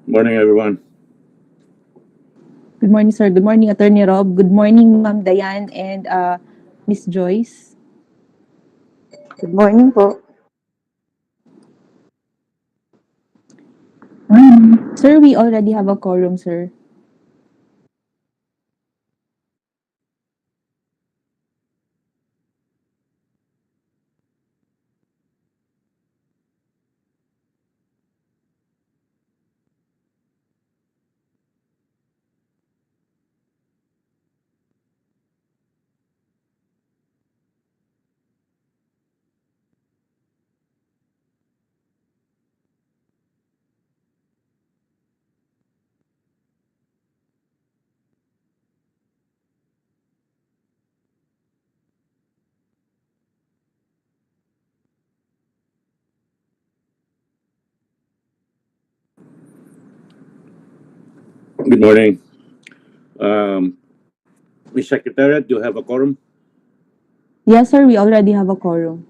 Morning, everyone. Good morning, sir. Good morning, Attorney Rob. Good morning, Ma'am Dayan and Miss Joyce. Good morning po. Sir, we already have a quorum, sir. Good morning. Um, Ms. Secretariat, do you have a quorum? Yes, sir, we already have a quorum.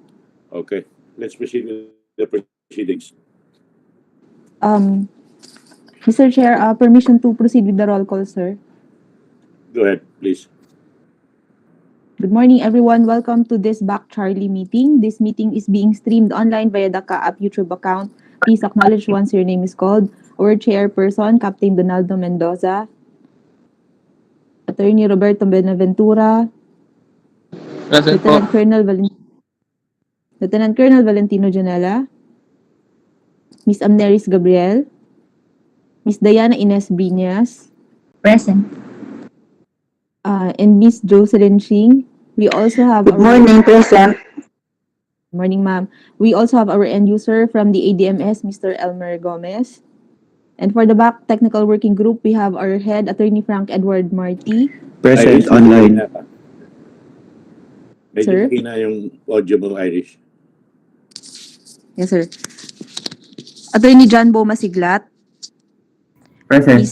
Okay, let's proceed with the proceedings. Um, Mr. Chair, permission to proceed with the roll call, sir. Go ahead, please. Good morning, everyone. Welcome to this BAC Charlie meeting. This meeting is being streamed online via the CAAP YouTube account. Please acknowledge once your name is called. Our chairperson, Captain Donaldo Mendoza, Attorney Roberto Benaventura, Present po. Lieutenant Colonel Valentino Janela, Miss Amneris Gabriel, Miss Diana Ines Briñas, Present. and Miss Jocelyn Ching. We also have Good morning, present. Morning, ma'am. We also have our end user from the ADMS, Mr. Elmer Gomez. And for the back technical working group, we have our head, Attorney Frank Edward Marty. Present Present online. Medyo Sir? mahina yung audio mo, Irish. Yes, sir. Attorney John Bo Masiglat, Present.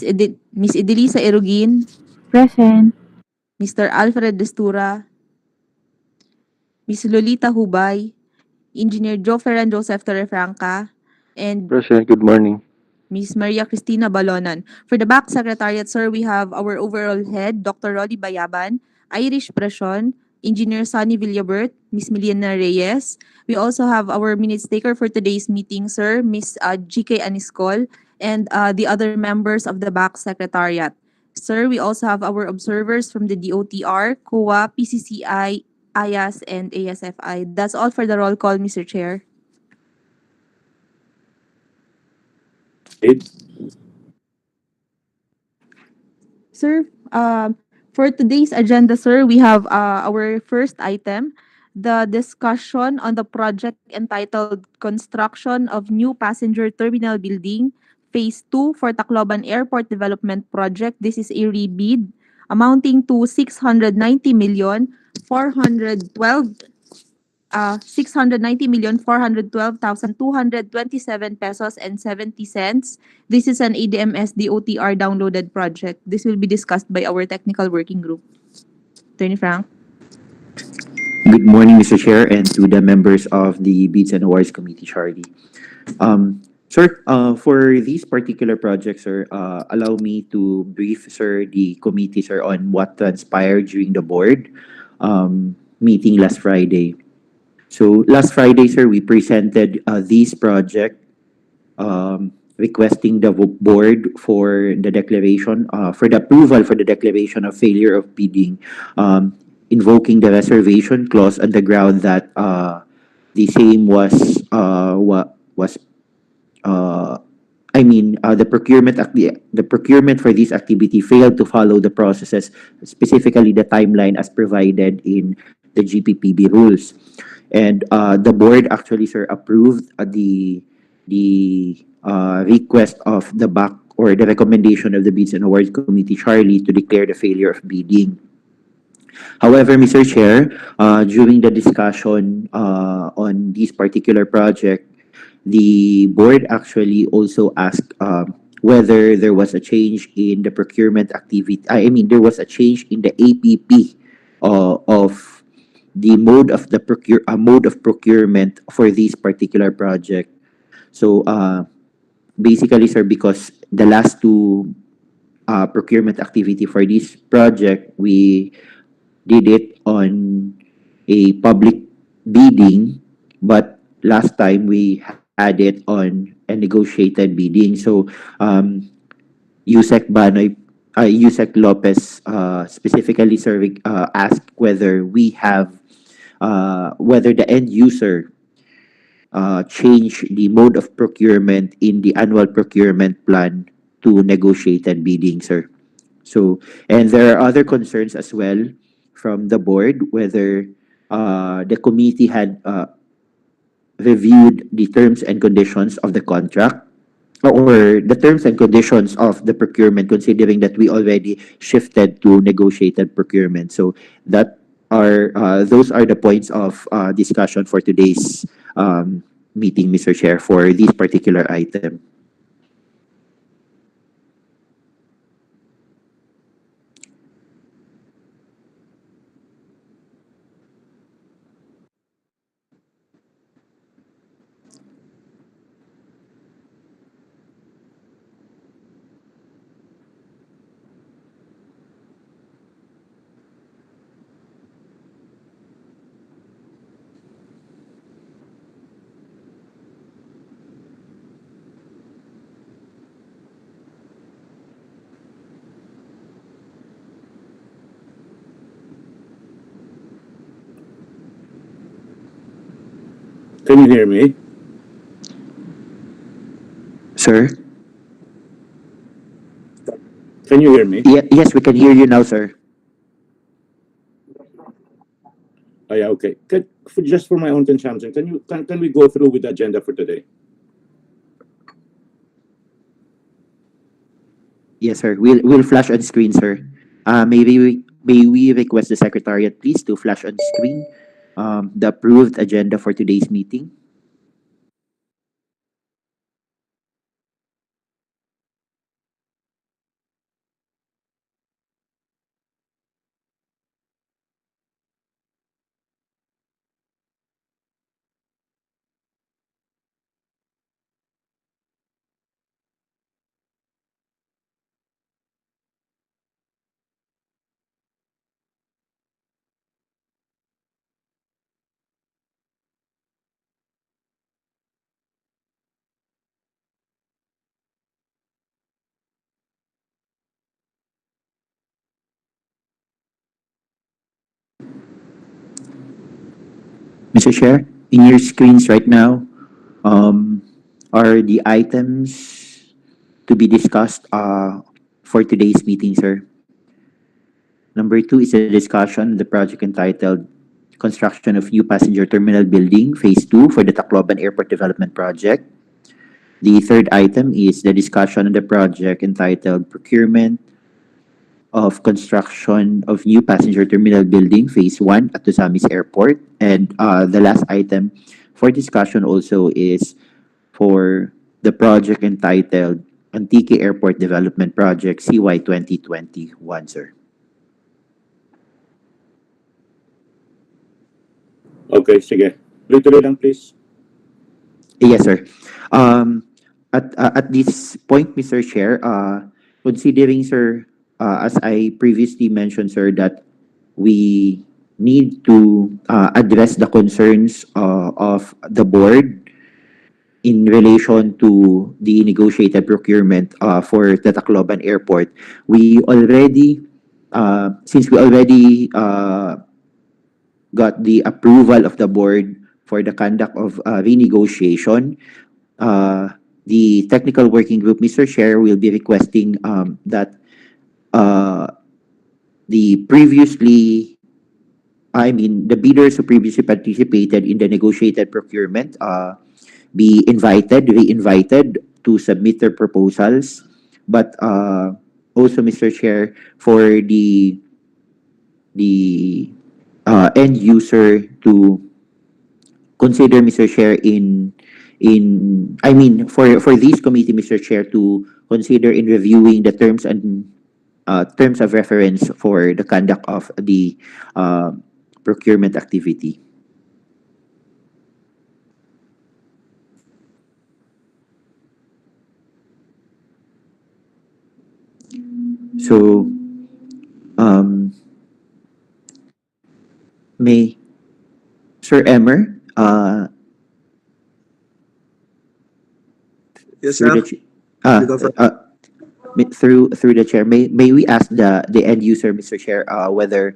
Miss Edelisa Erugin, Present. Mr. Alfred Destura, Miss Lolita Hubay, Engineer Joe Ferran Joseph Torrefranca, and Present. Good morning. Miss Maria Cristina Balonan. For the back secretariat, sir, we have our overall head, Dr. Rolly Bayaban, Irish Presion, Engineer Sonny Villabert, Miss Miliana Reyes. We also have our minutes taker for today's meeting, sir, Miss GK Aniscol, and the other members of the back secretariat. Sir, we also have our observers from the DOTR, COA, PCCI, IAS, and ASFI. That's all for the roll call, Mr. Chair. Ed? Sir, for today's agenda, sir, we have our first item, the discussion on the project entitled Construction of New Passenger Terminal Building, Phase 2 for Tacloban Airport Development Project. This is a rebid amounting to 690,412,227 pesos and 70 cents. This is an ADMS DOTR downloaded project. This will be discussed by our technical working group. Attorney Frank. Good morning, Mr. Chair, and to the members of the Bids and Awards Committee, Charlie. Sir, for these particular projects, sir, allow me to brief, sir, the committee, sir, on what transpired during the board meeting last Friday. So last Friday, sir, we presented this project requesting the board for the declaration, for the approval for the declaration of failure of bidding, invoking the reservation clause on the ground that the same was the procurement for this activity failed to follow the processes, specifically the timeline as provided in the GPPB rules. And the board actually, sir, approved the request of the BAC or the recommendation of the Bids and Awards Committee, Charlie, to declare the failure of bidding. However, Mr. Chair, during the discussion on this particular project, the board actually also asked whether there was a change in the procurement activity. I mean, there was a change in the APP of the mode of procurement for this particular project. So basically, sir, because the last two procurement activity for this project, we did it on a public bidding, but last time we had it on a negotiated bidding. So Yusek Banoy, Yusek Lopez specifically serving asked whether we have whether the end user change the mode of procurement in the annual procurement plan to negotiated bidding, sir. So, and there are other concerns as well from the board, whether the committee had reviewed the terms and conditions of the contract or the terms and conditions of the procurement, considering that we already shifted to negotiated procurement. So that are those are the points of discussion for today's meeting, Mr. Chair, for this particular item. Can you hear me? Sir? Can you hear me? Yes, we can hear you now, sir. Oh, yeah, okay. Just for my own consumption, can we go through with the agenda for today? Yes, sir. We'll flash on screen, sir. May we request the secretariat please to flash on screen the approved agenda for today's meeting. Mr. Chair, in your screens right now um, are the items to be discussed for today's meeting, sir. Number two is a discussion of the project entitled Construction of New Passenger Terminal Building, Phase 2 for the Tacloban Airport Development Project. The third item is the discussion of the project entitled Procurement of Construction of New Passenger Terminal Building, Phase 1 at Ozamiz Airport. And the last item for discussion also is for the project entitled Antique Airport Development Project CY 2021, sir. Okay, sige. Tuloy-tuloy lang, please. Yes, sir. At this point, Mr. Chair, considering, sir, as I previously mentioned, sir, that we need to address the concerns of the board in relation to the negotiated procurement for the Tacloban Airport. We already, since we already got the approval of the board for the conduct of renegotiation, the technical working group, Mr. Chair, will be requesting that the previously, I mean, the bidders who previously participated in the negotiated procurement be re-invited to submit their proposals. But also, Mr. Chair, for the end user to consider, Mr. Chair, I mean, for this committee, Mr. Chair, to consider in reviewing the terms and terms of reference for the conduct of the procurement activity. So, um, may Sir Emmer, Yes, through sir. the through the chair, may we ask the end user, Mr. Chair, whether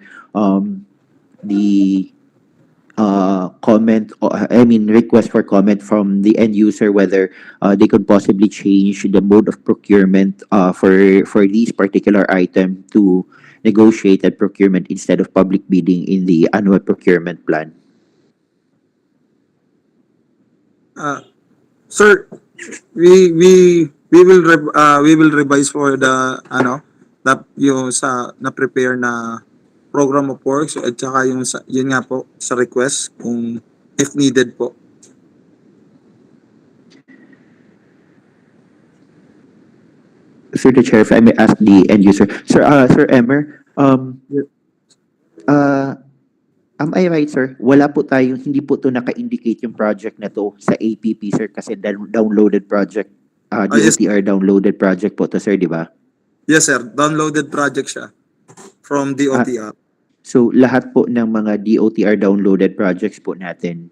the comment, or I mean request for comment from the end user, whether they could possibly change the mode of procurement for these particular item to negotiated procurement instead of public bidding in the annual procurement plan. Uh, Sir, we will revise for the yung sa na prepare na program of works at saka yung yun nga po sa request kung if needed po. Through the chair, if I may ask the end user, Sir Emmer, Yeah. uh, am I right, sir? Wala po tayong, hindi po to naka-indicate yung project na to sa APP, sir, kasi downloaded project, Yes, DOTR downloaded project po to, sir, di ba? yes sir, downloaded project siya from DOTR. So, lahat po ng mga DOTR downloaded projects po natin,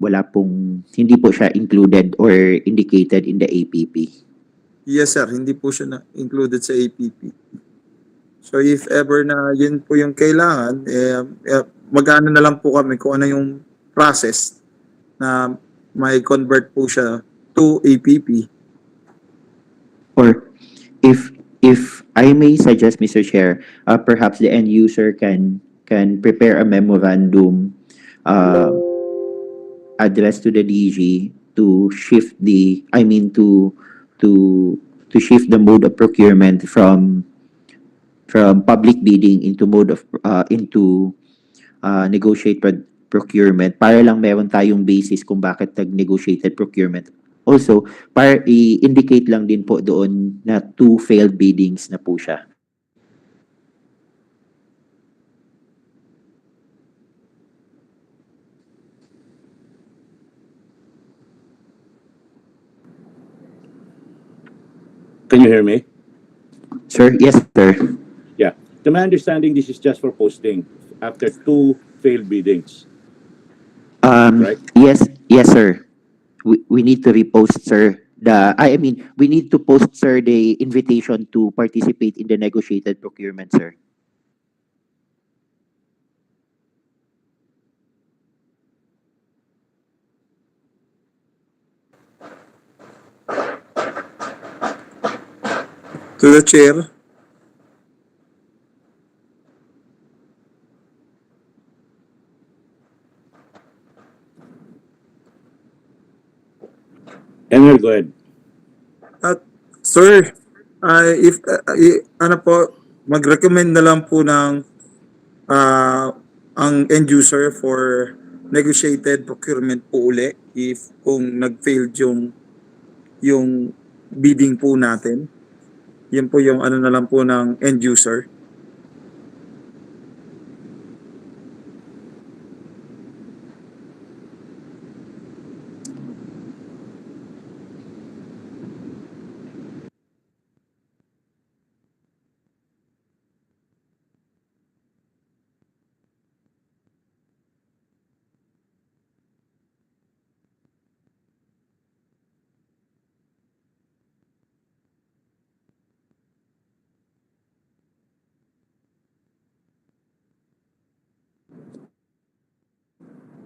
hindi po siya included or indicated in the APP. Yes sir, hindi po siya na included sa APP. So if ever na yun po yung kailangan, mag-ano na lang po kami kung ano yung process na may convert po siya to APP. Or if I may suggest, Mr. Chair, perhaps the end user can prepare a memorandum addressed to the DG to shift to shift the mode of procurement from public bidding into mode of into procurement, para lang meron tayong basis kung bakit nag-negotiated procurement. Also, para i-indicate lang din po doon na 2 failed biddings na po siya. Can you hear me? Sir, yes, sir. Yeah. To my understanding, this is just for posting after 2 failed biddings. Right. Yes, sir. We need to repost, sir. We need to post, sir, the invitation to participate in the negotiated procurement, sir. To the chair. Emil, go ahead. At sir, if ano po, mag-recommend na lang po ng ang end user for negotiated procurement po uli if kung nag-failed yung bidding po natin. Yan po yung ano na lang po ng end user.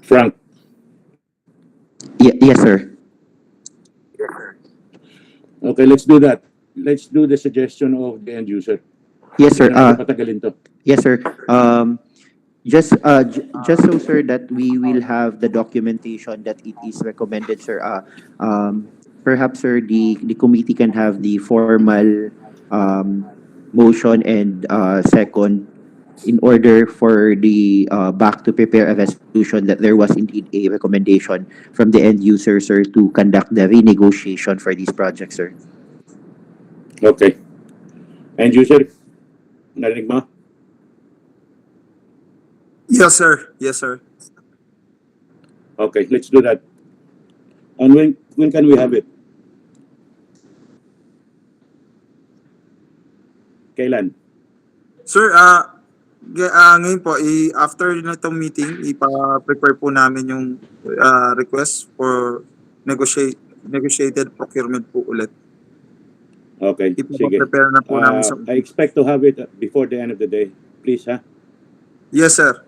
Frank. Yes, sir. Okay, let's do that. Let's do the suggestion of the end user. Yes, sir. Hindi natin patagalin to. Yes, sir. Just so, sir, that we will have the documentation that it is recommended, sir. Perhaps, sir, the committee can have the formal motion and second in order for the BAC to prepare a resolution that there was indeed a recommendation from the end user, sir, to conduct the renegotiation for these projects, sir. Okay. End user, narinig mo? Yes sir. Yes sir. Okay, let's do that. And when can we have it? Kailan? Sir, ngayon po, after nitong meeting, ipa-prepare po namin yung request for negotiated procurement po ulit. Okay, sige. Ipa-prepare na po namin sa... I expect to have it before the end of the day. Please, ha? Yes, sir.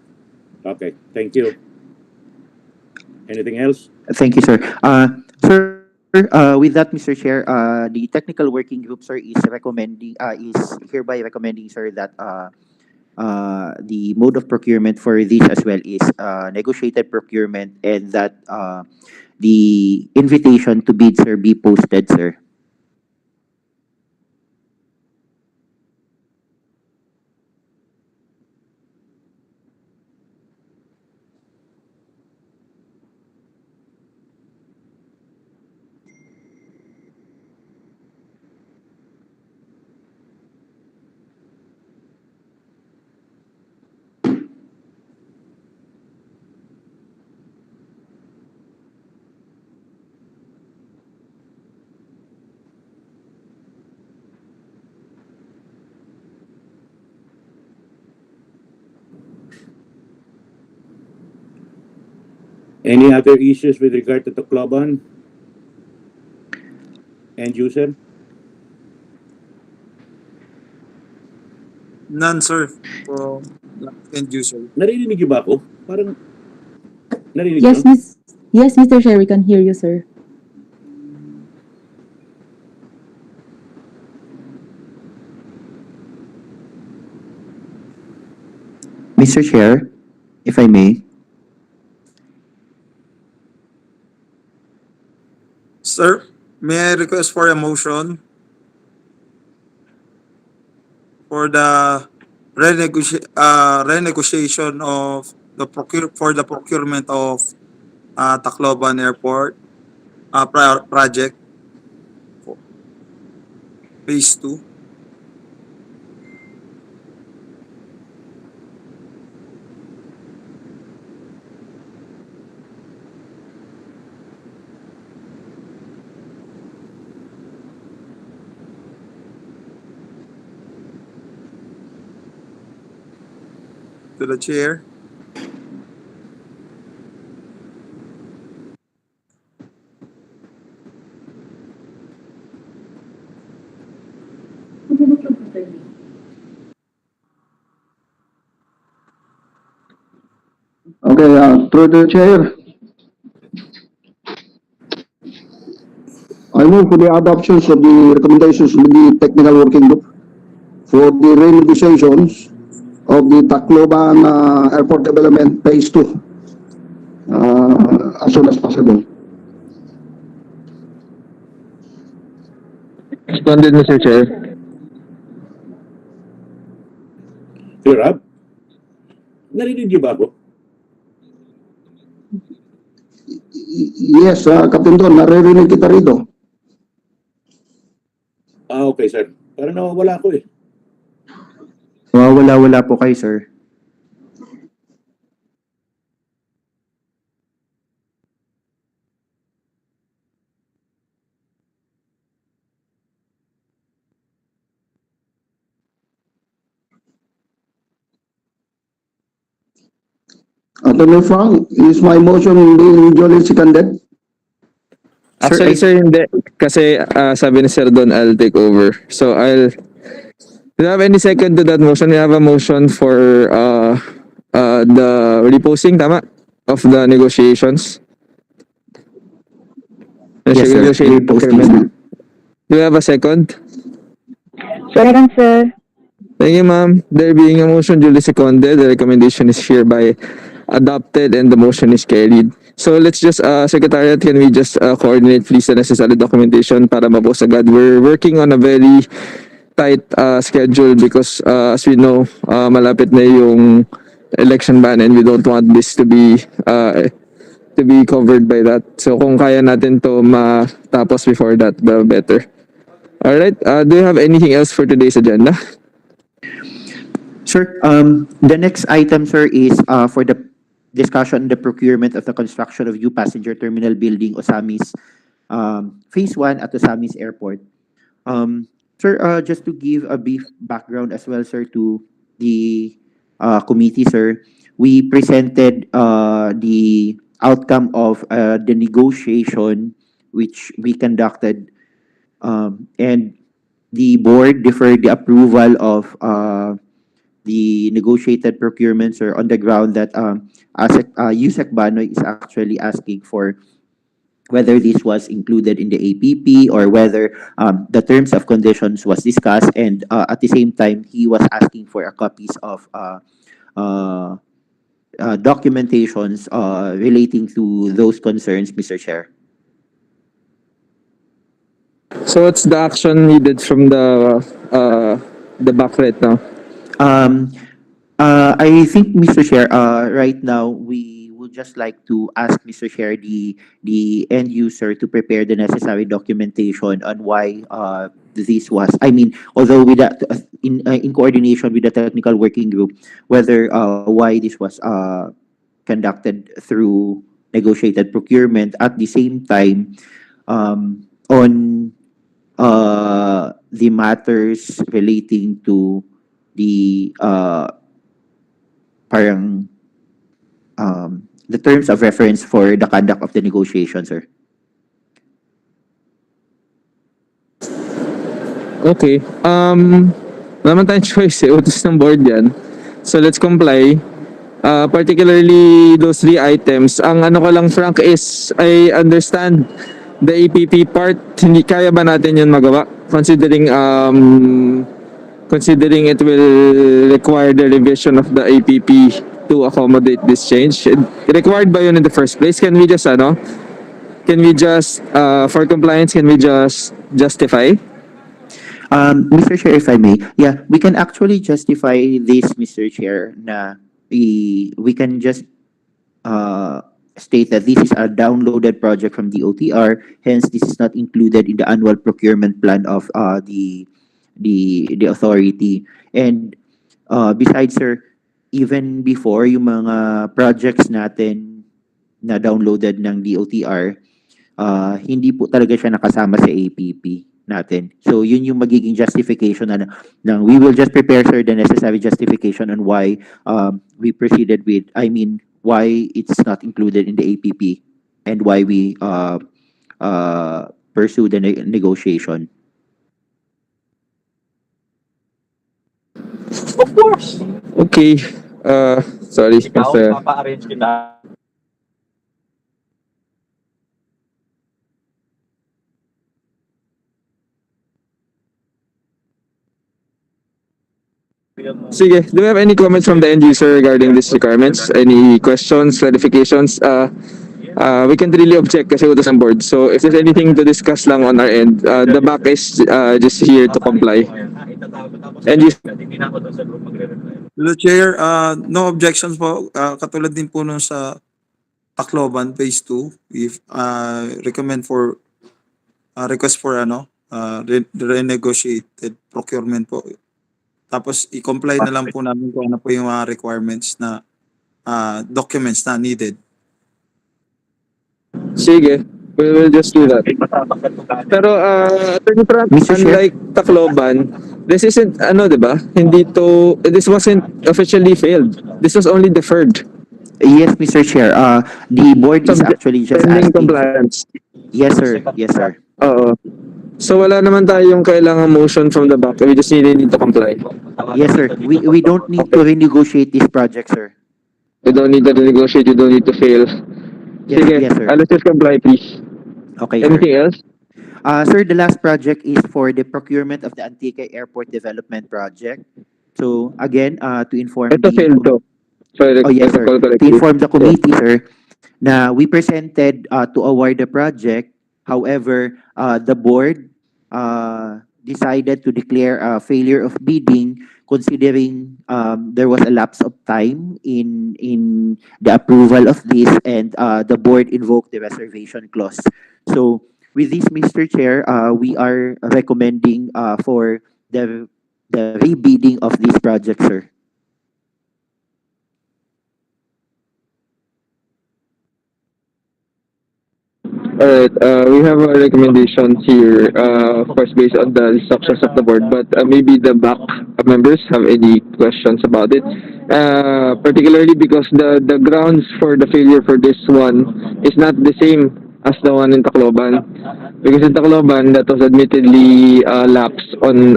Okay, thank you. Anything else? Thank you, sir. Sir, with that, Mr. Chair, the technical working group, sir, is hereby recommending, sir, that the mode of procurement for this as well is negotiated procurement, and that the invitation to bid, sir, be posted, sir. Any other issues with regard to Tacloban? End user? None, sir. For end user. Narinig niyo ba ako? Parang narinig Yes, niyo? Yes, Mr. Chair, we can hear you, sir. Mr. Chair, if I may. Sir, may I request for a motion for the renegotiation of the procurement of Tacloban Airport project phase 2. To the chair. Okay, through the chair, I move for the adoptions of the recommendations of the technical working group for the renegotiations of the Tacloban Airport Development Phase 2 as soon as possible. Seconded, Mr. Chair. Sir Rob? Narinig niyo ba ako? Yes, Captain Don, naririnig kita rito. Okay, sir. Parang nawawala ako eh. Wala po kayo, sir. Attorney Frank, is my motion being duly seconded? Actually, sir, hindi. Kasi sabi ni Sir Don, I'll take over. So, do you have any second to that motion? We have a motion for the reposting, tama? Of the negotiations. Yes, sir. Negotiated procurement. Do you have a second? Second, sir. Thank you, ma'am. There being a motion duly seconded, the recommendation is hereby adopted and the motion is carried. So let's just, Secretariat, can we just coordinate please the necessary documentation para mapost agad? We're working on a very tight schedule because as we know, malapit na yung election ban and we don't want this to be covered by that. So kung kaya natin to matapos before that, the better. Alright, do you have anything else for today's agenda? Sir, the next item, sir, is for the discussion on the procurement of the construction of new passenger terminal building, Ozamiz, Phase 1 at Ozamiz Airport. Sir, just to give a brief background as well, sir, to the committee, sir, we presented the outcome of the negotiation which we conducted, and the board deferred the approval of the negotiated procurements, or on the ground that USEC Banoy is actually asking for whether this was included in the APP, or whether the terms of conditions was discussed, and at the same time he was asking for a copies of uh, documentations relating to those concerns, Mr. Chair. So what's the action needed from the back right now? Um, I think, Mr. Chair, right now we would just like to ask Mr. Chair the end user to prepare the necessary documentation on why this was. I mean, although with that, in coordination with the technical working group, whether why this was conducted through negotiated procurement. At the same time, on the matters relating to the parang the terms of reference for the conduct of the negotiation, sir. Okay. Wala naman tayong choice eh. Utos ng board yan. So let's comply. Particularly those three items. Ang ano ko lang, Frank, is I understand the APP part. Hindi kaya ba natin yun magawa? Considering it will require the revision of the APP to accommodate this change. Required ba yun in the first place? Can we just for compliance, can we just justify? Mr. Chair, if I may, yeah, we can actually justify this, Mr. Chair, na we can just state that this is a downloaded project from the OTR, hence this is not included in the annual procurement plan of the authority. And besides, sir, even before yung mga projects natin na downloaded ng DOTR, hindi po talaga siya nakasama sa APP natin. So yun yung magiging justification na we will just prepare, sir, the necessary justification on why we proceeded with, I mean, why it's not included in the APP, and why we pursue the negotiation. Of course. Okay. Sorry. Sige, do we have any comments from the end user regarding these requirements? Any questions, clarifications? We can't really object kasi utos ng board. So if there's anything to discuss lang on our end, the back is just here to comply. And you, The Chair, no objections po. Katulad din po nung sa Tacloban Phase 2, if recommend for request for renegotiated procurement po. Tapos i-comply na lang po namin kung ano po yung mga requirements na documents na needed. sige, we will just do that. Pero Attorney Frank, Mr. Chair? unlike Tacloban, this isn't diba? This wasn't officially failed. This was only deferred. Yes, Mr. Chair. The board is actually just Pending asking. compliance. Yes, sir. Yes, sir. Oo. So wala naman tayong kailangan motion from the back. We just need to comply. Yes, sir. We don't need to renegotiate this project, sir. You don't need to negotiate. You don't need to fail. Yes, Sige, yes, sir. let's just comply, please. Okay, sir. Anything else? Sir, the last project is for the procurement of the Antique Airport Development Project. So again, to inform Ito failed to. Sorry, Oh, yes, sir. recall To correctly. inform the committee, sir, na we presented to award the project. However, the board decided to declare a failure of bidding, considering there was a lapse of time in the approval of this, and the board invoked the reservation clause. So with this, Mr. Chair, we are recommending for the rebidding of this project, sir. Alright, we have a recommendation here, of course, based on the instructions of the board, but maybe the BAC members have any questions about it. Particularly because the grounds for the failure for this one is not the same as the one in Tacloban. Because in Tacloban, that was admittedly lapsed on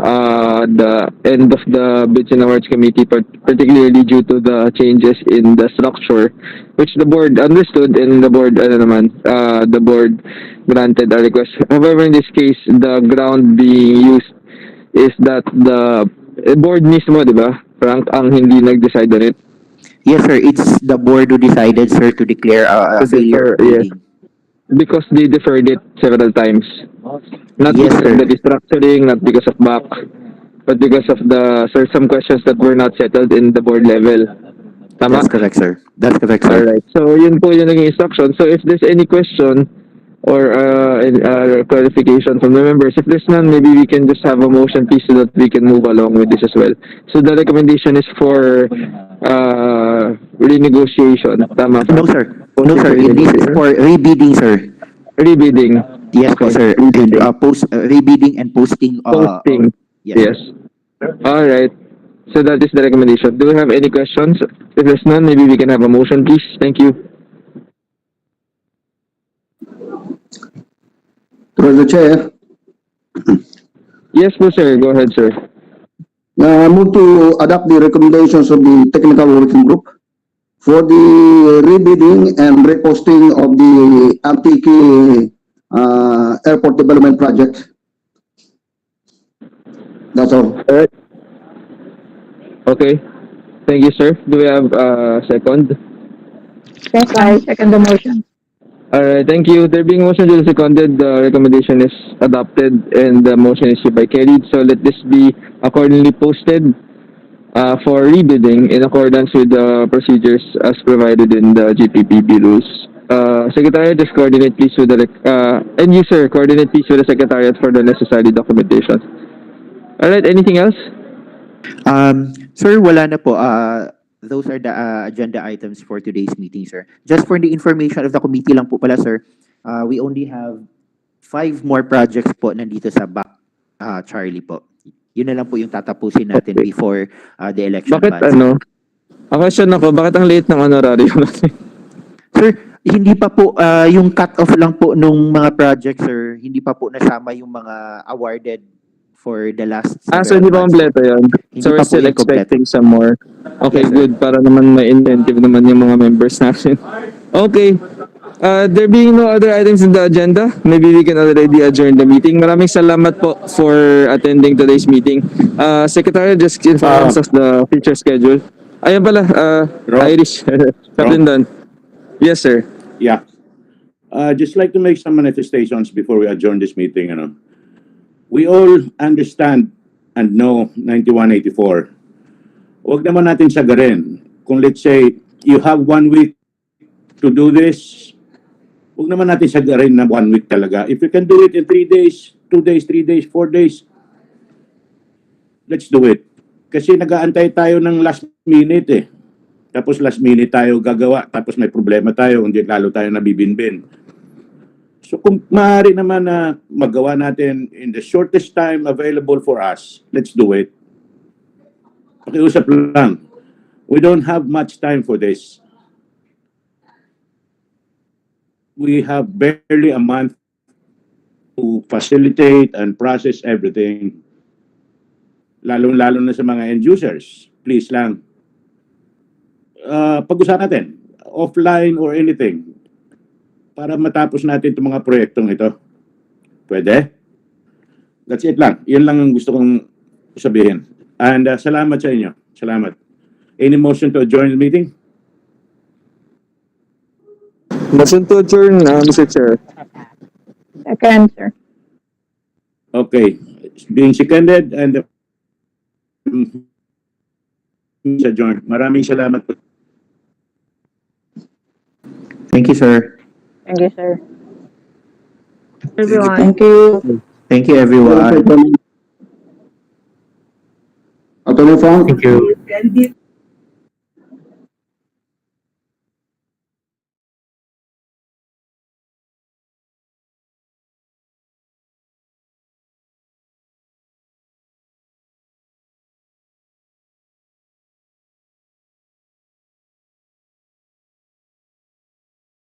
the end of the Bids and Awards Committee, particularly due to the changes in the structure, which the board understood and the board, the board granted a request. However, in this case, the ground being used is that the board mismo, di ba? Frank, ang hindi nag-decide on it. Yes, sir. It's the board who decided, sir, to declare a failure of Yes. bidding. Because they deferred it several times. Not Yes, because sir. of the restructuring, not because of BAC, but because of some questions that were not settled in the board level. Tama? That's correct, sir. That's correct, sir. Alright. So, yun po yung naging instruction. So, if there's any question or clarification from the members, if there's none, maybe we can just have a motion, please, so that we can move along with this as well. So, the recommendation is for renegotiation. Tama? No, sir. No, sir. This is for rebidding, sir. Rebidding. Yes, po, sir. And, rebidding and posting. Posting. Yes. All right. So that is the recommendation. Do we have any questions? If there's none, maybe we can have a motion, please. Thank you. Through the chair, Yes, po, sir. Go ahead, sir. move to adopt the recommendations of the technical working group for the rebidding and reposting of the Antique Airport Development Project. That's all. All right. Okay. Thank you, sir. Do we have a second? Yes, I second the motion. All right. Thank you. There being motion duly seconded, the recommendation is adopted and the motion is hereby carried. So let this be accordingly posted for rebidding in accordance with the procedures as provided in the GPPB rules. Secretariat, just coordinate please with the and you, sir, coordinate please with the Secretariat for the necessary documentation. All right. Anything else? Sir, wala na po. Those are the agenda items for today's meeting, sir. Just for the information of the committee lang po pala, sir, we only have 5 more projects po nandito sa BAC, Charlie po. Yun na lang po yung tatapusin natin before the election. Bakit bans. A question ako, bakit ang late ng honorarium natin? Sir, hindi pa po, yung cut-off lang po nung mga projects, sir, hindi pa po nasama yung mga awarded for the last So hindi pa months. kompleto yun? Hindi So pa we're po still yun kompleto. expecting some more. Okay, Yes, sir. good. Para naman may incentive naman yung mga members natin. Okay. There being no other items in the agenda, maybe we can already adjourn the meeting. Maraming salamat po for attending today's meeting. Secretary, just inform us of the future schedule. Ayun pala, Irish, Captain Don. Yes, sir. Yeah. Just like to make some manifestations before we adjourn this meeting. We all understand and know 9184. Huwag naman natin sagarin. Kung let's say, you have 1 week to do this, huwag naman natin sagarin na 1 week talaga. If you can do it in 3 days, 2 days, 3 days, 4 days, let's do it. Kasi nag-aantay tayo ng last minute eh. Tapos last minute tayo gagawa, tapos may problema tayo, hindi lalo tayo nabibinbin. So kung maaari naman na magawa natin in the shortest time available for us, let's do it. Pakiusap lang. We don't have much time for this. We have barely a month to facilitate and process everything. Lalo-lalo na sa mga end users. Please lang. Pag-usapan natin, offline or anything, para matapos natin itong mga proyektong ito. Pwede? That's it lang. Yun lang ang gusto kong sabihin. And salamat sa inyo. Salamat. Any motion to adjourn the meeting? Motion to adjourn, Mr. Chair. Second, sir. Okay. Being seconded and adjourned. Maraming salamat po. Thank you, sir. Thank you, sir. Everyone. Thank you. Thank you, everyone. Attorney Frank? Thank you.